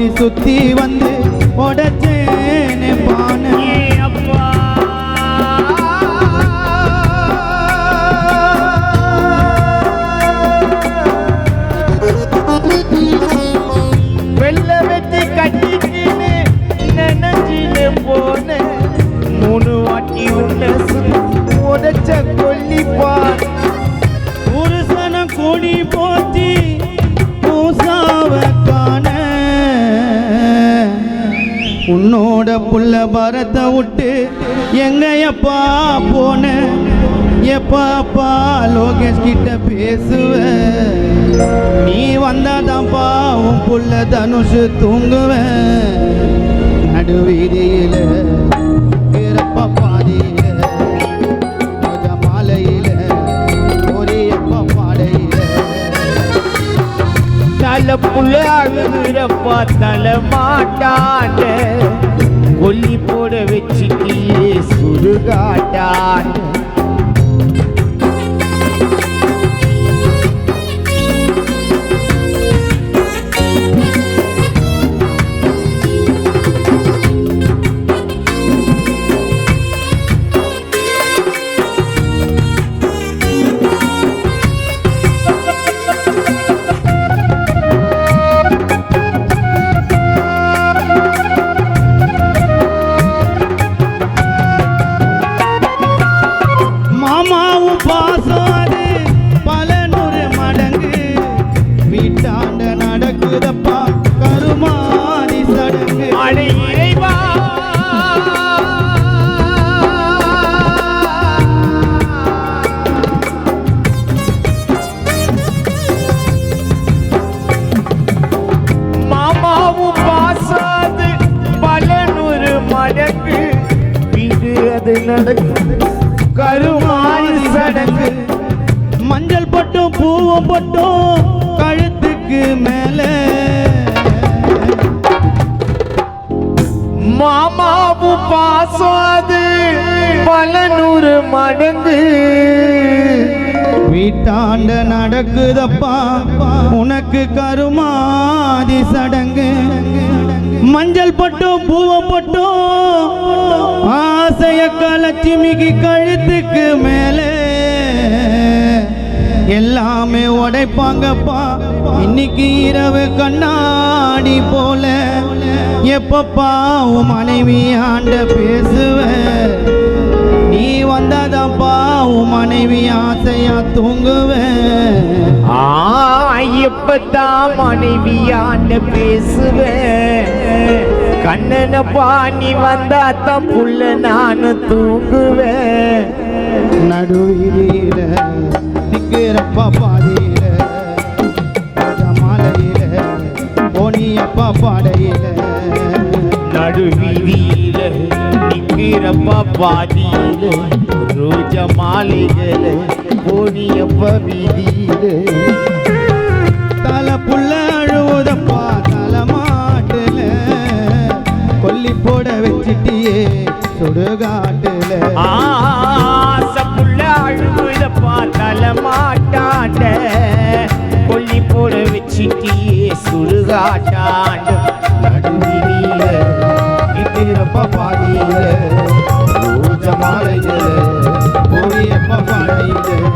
வாட்டி சுத்தி வந்து உடச்சேனே பானை அப்பா வெள்ள வெட்டி கட்டிக்கின்னு நினைச்சிலே போன 3 வாட்டி உன்னை உடைச்ச கொல்லிப்பான் புருஷன கொடி போத்தி பூசாவ காண உன்னோட புள்ள பரத்தை விட்டு எங்கயப்பா போன எப்பாப்பா லோகேஷ் கிட்ட பேசுவ நீ வந்தாதான்ப்பா உன் புள்ள தனுஷு தூங்குவ நடுவீதியில பிறப்ப பாதியில மாலையில ஒரேப்பா பாடையில தலை புள்ள அழுகிறப்பா தலை மாட்டாண்ட கொல்லி போட வச்சுக்கியே சுடுகாட்டாண்ட நடக்குதப்பா கருமாதி சடங்கு அடே இறைவா மாமாவும் பாசாது பல 100 மடங்கு இது அது நடக்குது கருமாதி சடங்கு மஞ்சள் பட்டும் பூவும் பட்டும் கழுத்துக்கு மேல மாமாவும் பாசாது பல 100 மடங்கு வீட்டாண்ட நடக்குதப்பா உனக்கு கருமாதி சடங்கு மஞ்சள் பட்டும் பூவம் பட்டும் ஆசைய கலட்சுமிக்கு கழுத்துக்கு மேலே எல்லாமே உடைப்பாங்கப்பா இன்னைக்கு இரவு கண்ணாடி போல எப்பப்பா உன் மனைவி ஆண்ட பேசுவ நீ வந்தாதாப்பா உன் மனைவி ஆசையா தூங்குவ எப்பதான் மனைவியாண்ட பேசுவேன் கண்ணனப்பா நீ வந்தாத்தான் புள்ள நானும் தூங்குவேன் நடுவில நிக்கிறப்பா பாதியில மாலையில போனியப்பா பாடையில நடுவீதியில நிக்கிறப்பா பாதியில ரோஜ மாலையில போனியப்பா வீதியில தலை புள்ள அழுவதப்பா தலை மாட்டுல கொல்லி போட வச்சிட்டியே சுடுகாட்டுல ஆசப்புள்ள அழுவதப்பா தலை மாட்டாண்ட கொல்லி போட வச்சிட்டியே சுடுகாட்டாண்ட நடுவில நிக்கிறப்பா பாதியில ரோஜ மாலையில போனியப்பா பாடையில